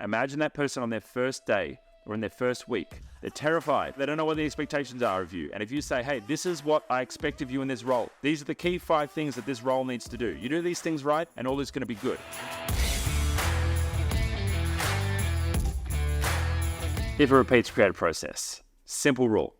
imagine that person on their first day or in their first week. They're terrified. They don't know what the expectations are of you. And if you say, hey, this is what I expect of you in this role. These are the key 5 things that this role needs to do. You do these things right, and all is going to be good. If it repeats, create a process. Simple rule.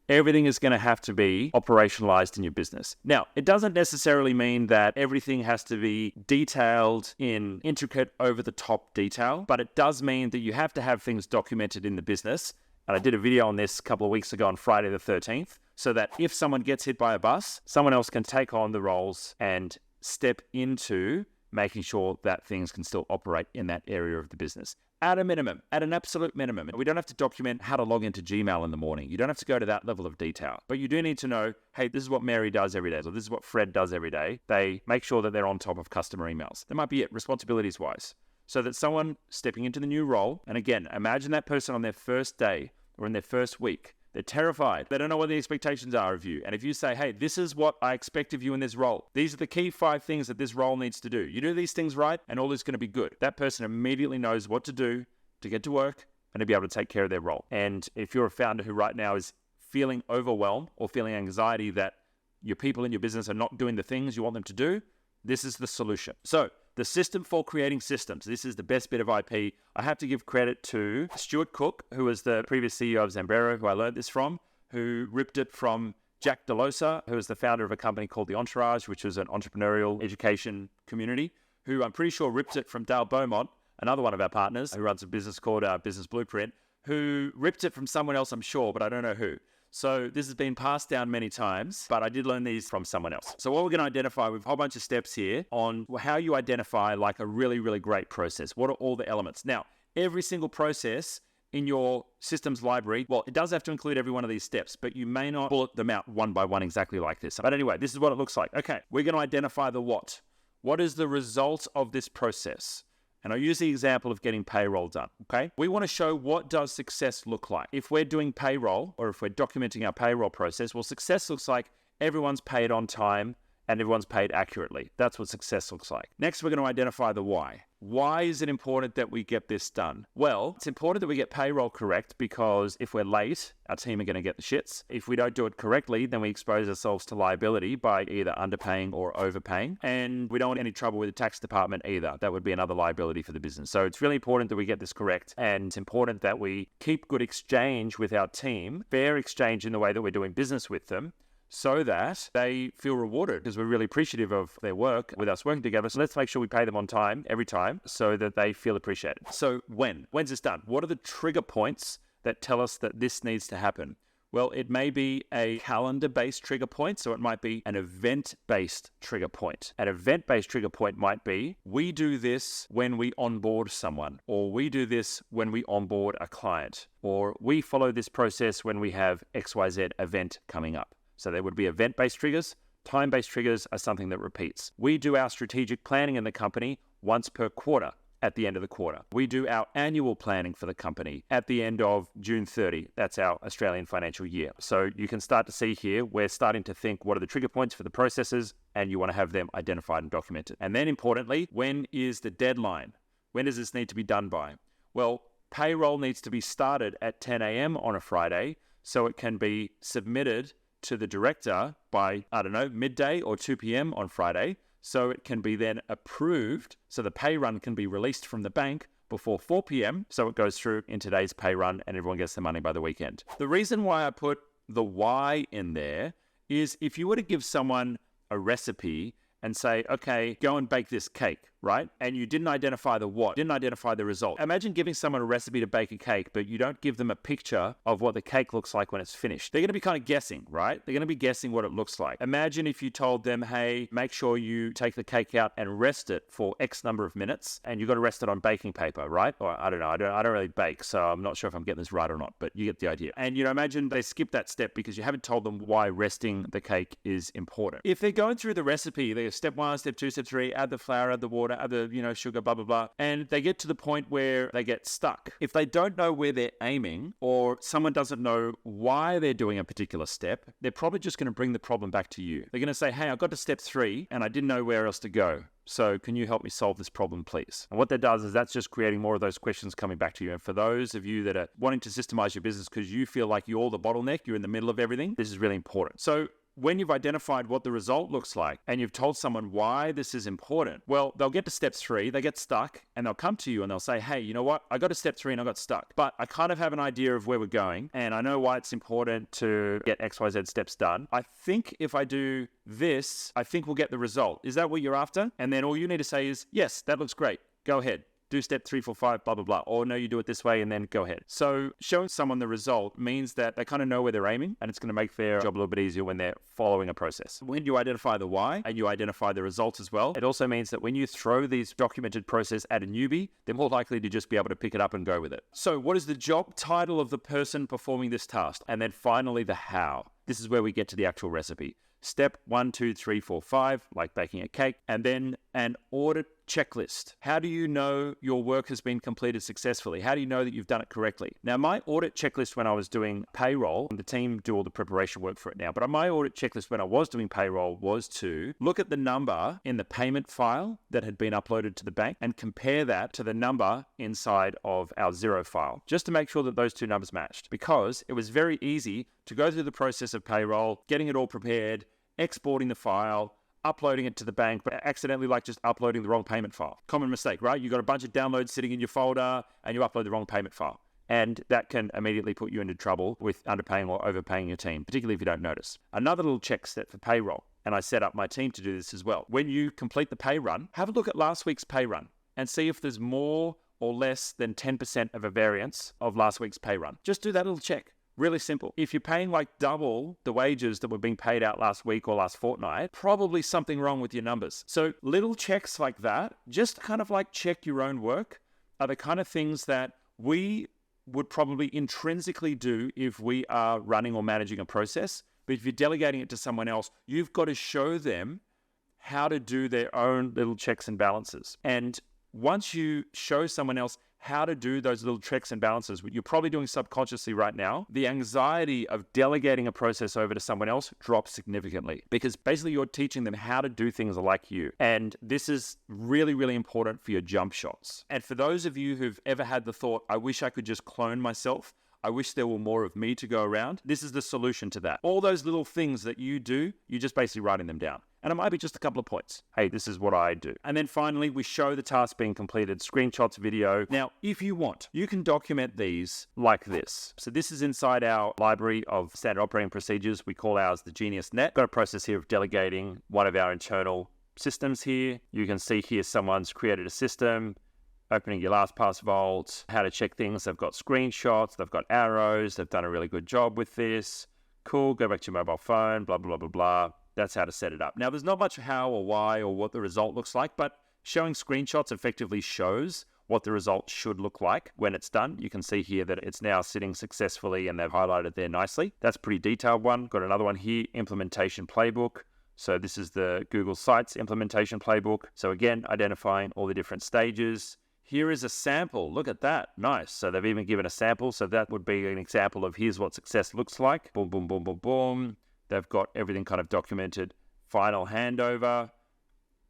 Everything is going to have to be operationalized in your business. Now, it doesn't necessarily mean that everything has to be detailed in intricate, over-the-top detail, but it does mean that you have to have things documented in the business. And I did a video on this a couple of weeks ago on Friday the 13th, so that if someone gets hit by a bus, someone else can take on the roles and step into making sure that things can still operate in that area of the business. At a minimum, at an absolute minimum. We don't have to document how to log into Gmail in the morning. You don't have to go to that level of detail. But you do need to know, hey, this is what Mary does every day, or this is what Fred does every day. They make sure that they're on top of customer emails. That might be it, responsibilities-wise. So that someone stepping into the new role, and again, imagine that person on their first day or in their first week. They're terrified. They don't know what the expectations are of you. And if you say, hey, this is what I expect of you in this role. These are the key 5 things that this role needs to do. You do these things right, and all is going to be good. That person immediately knows what to do to get to work and to be able to take care of their role. And if you're a founder who right now is feeling overwhelmed or feeling anxiety that your people in your business are not doing the things you want them to do, this is the solution. So the system for creating systems. This is the best bit of IP. I have to give credit to Stuart Cook, who was the previous CEO of Zambrero, who I learned this from, who ripped it from Jack Delosa, who is the founder of a company called The Entourage, which was an entrepreneurial education community, who I'm pretty sure ripped it from Dale Beaumont, another one of our partners, who runs a business called Business Blueprint, who ripped it from someone else, I'm sure, but I don't know who. So this has been passed down many times, but I did learn these from someone else. So what we're going to identify with a whole bunch of steps here on how you identify like a really, really great process. What are all the elements? Now, every single process in your systems library, well, it does have to include every one of these steps, but you may not bullet them out one by one exactly like this. But anyway, this is what it looks like. Okay, we're going to identify the what. What is the result of this process? And I'll use the example of getting payroll done, okay? We want to show what does success look like. If we're doing payroll or if we're documenting our payroll process, well, success looks like everyone's paid on time and everyone's paid accurately. That's what success looks like. Next, we're going to identify the why. Why is it important that we get this done? Well, it's important that we get payroll correct because if we're late, our team are going to get the shits. If we don't do it correctly, then we expose ourselves to liability by either underpaying or overpaying. And we don't want any trouble with the tax department either. That would be another liability for the business. So it's really important that we get this correct. And it's important that we keep good exchange with our team, fair exchange in the way that we're doing business with them, so that they feel rewarded because we're really appreciative of their work with us working together. So let's make sure we pay them on time every time so that they feel appreciated. So when's this done? What are the trigger points that tell us that this needs to happen? Well, it may be a calendar-based trigger point, so it might be an event-based trigger point. An event-based trigger point might be, we do this when we onboard someone, or we do this when we onboard a client, or we follow this process when we have XYZ event coming up. So there would be event-based triggers. Time-based triggers are something that repeats. We do our strategic planning in the company once per quarter at the end of the quarter. We do our annual planning for the company at the end of June 30. That's our Australian financial year. So you can start to see here, we're starting to think what are the trigger points for the processes, and you want to have them identified and documented. And then importantly, when is the deadline? When does this need to be done by? Well, payroll needs to be started at 10 a.m. on a Friday, so it can be submitted to the director by, midday or 2 p.m. on Friday, so it can be then approved, so the pay run can be released from the bank before 4 p.m., so it goes through in today's pay run and everyone gets the money by the weekend. The reason why I put the why in there is if you were to give someone a recipe and say, okay, go and bake this cake, right? And you didn't identify the what, didn't identify the result. Imagine giving someone a recipe to bake a cake, but you don't give them a picture of what the cake looks like when it's finished. They're going to be kind of guessing, right? They're going to be guessing what it looks like. Imagine if you told them, hey, make sure you take the cake out and rest it for X number of minutes, and you've got to rest it on baking paper, right? Or I don't know, I don't really bake, so I'm not sure if I'm getting this right or not, but you get the idea. And imagine they skip that step because you haven't told them why resting the cake is important. If they're going through the recipe, they go step 1, step 2, step 3, add the flour, add the water, water, add the, sugar, blah, blah, blah. And they get to the point where they get stuck. If they don't know where they're aiming, or someone doesn't know why they're doing a particular step, they're probably just going to bring the problem back to you. They're going to say, hey, I got to step 3 and I didn't know where else to go. So can you help me solve this problem, please? And what that does is that's just creating more of those questions coming back to you. And for those of you that are wanting to systemize your business because you feel like you're the bottleneck, you're in the middle of everything, this is really important. So when you've identified what the result looks like and you've told someone why this is important, well, they'll get to step 3, they get stuck, and they'll come to you and they'll say, hey, you know what? I got to step 3 and I got stuck, but I kind of have an idea of where we're going and I know why it's important to get XYZ steps done. I think if I do this, I think we'll get the result. Is that what you're after? And then all you need to say is, yes, that looks great. Go ahead. Do step 3, 4, 5, blah, blah, blah. Or no, you do it this way and then go ahead. So showing someone the result means that they kind of know where they're aiming, and it's going to make their job a little bit easier when they're following a process. When you identify the why and you identify the result as well, it also means that when you throw these documented process at a newbie, they're more likely to just be able to pick it up and go with it. So what is the job title of the person performing this task? And then finally, the how. This is where we get to the actual recipe. Step 1, 2, 3, 4, 5, like baking a cake, and then an audit checklist. How do you know your work has been completed successfully? How do you know that you've done it correctly? Now, my audit checklist when I was doing payroll, and the team do all the preparation work for it now, but my audit checklist when I was doing payroll was to look at the number in the payment file that had been uploaded to the bank and compare that to the number inside of our Xero file, just to make sure that those two numbers matched, because it was very easy to go through the process of payroll, getting it all prepared, exporting the file, uploading it to the bank, but accidentally just uploading the wrong payment file. Common mistake, right? You got a bunch of downloads sitting in your folder and you upload the wrong payment file. And that can immediately put you into trouble with underpaying or overpaying your team, particularly if you don't notice. Another little check set for payroll, and I set up my team to do this as well. When you complete the pay run, have a look at last week's pay run and see if there's more or less than 10% of a variance of last week's pay run. Just do that little check. Really simple. If you're paying double the wages that were being paid out last week or last fortnight, probably something wrong with your numbers. So little checks like that, just kind of check your own work, are the kind of things that we would probably intrinsically do if we are running or managing a process. But if you're delegating it to someone else, you've got to show them how to do their own little checks and balances. And once you show someone else how to do those little checks and balances, what you're probably doing subconsciously right now, the anxiety of delegating a process over to someone else drops significantly, because basically you're teaching them how to do things like you. And this is really, really important for your jump shots. And for those of you who've ever had the thought, I wish I could just clone myself, I wish there were more of me to go around, this is the solution to that. All those little things that you do, you're just basically writing them down. And it might be just a couple of points. Hey, this is what I do. And then finally, we show the task being completed, screenshots, video. Now, if you want, you can document these like this. So this is inside our library of standard operating procedures. We call ours the Genius Net. Got a process here of delegating one of our internal systems here. You can see here someone's created a system, opening your LastPass vault, how to check things. They've got screenshots, they've got arrows, they've done a really good job with this. Cool, go back to your mobile phone, blah, blah, blah, blah, blah. That's how to set it up. Now, there's not much how or why or what the result looks like, but showing screenshots effectively shows what the result should look like when it's done. You can see here that it's now sitting successfully and they've highlighted there nicely. That's a pretty detailed one. Got another one here, implementation playbook. So this is the Google Sites implementation playbook. So again, identifying all the different stages. Here is a sample. Look at that. Nice. So they've even given a sample. So that would be an example of here's what success looks like. Boom, boom, boom, boom, boom. They've got everything kind of documented. Final handover,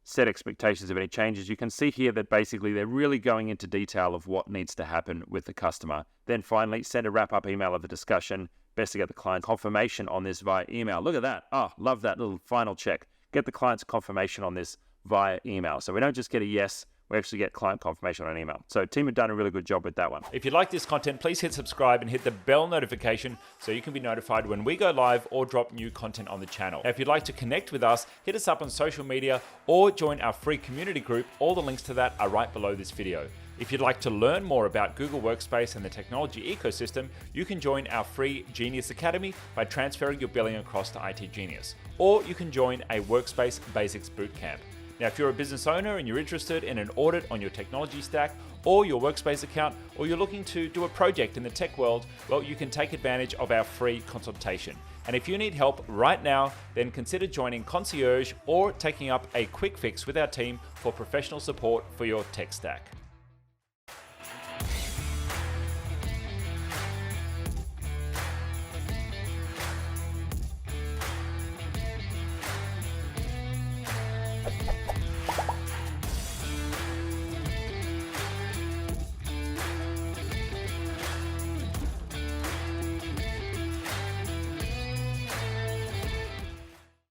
set expectations of any changes. You can see here that basically they're really going into detail of what needs to happen with the customer. Then finally, send a wrap-up email of the discussion. Best to get the client confirmation on this via email. Look at that. Oh, love that little final check. Get the client's confirmation on this via email. So we don't just get a yes, we actually get client confirmation on email. So team have done a really good job with that one. If you like this content, please hit subscribe and hit the bell notification so you can be notified when we go live or drop new content on the channel. Now, if you'd like to connect with us, hit us up on social media or join our free community group. All the links to that are right below this video. If you'd like to learn more about Google Workspace and the technology ecosystem, you can join our free Genius Academy by transferring your billing across to itGenius. Or you can join a Workspace Basics Bootcamp. Now, if you're a business owner and you're interested in an audit on your technology stack, or your Workspace account, or you're looking to do a project in the tech world, well, you can take advantage of our free consultation. And if you need help right now, then consider joining Concierge or taking up a quick fix with our team for professional support for your tech stack.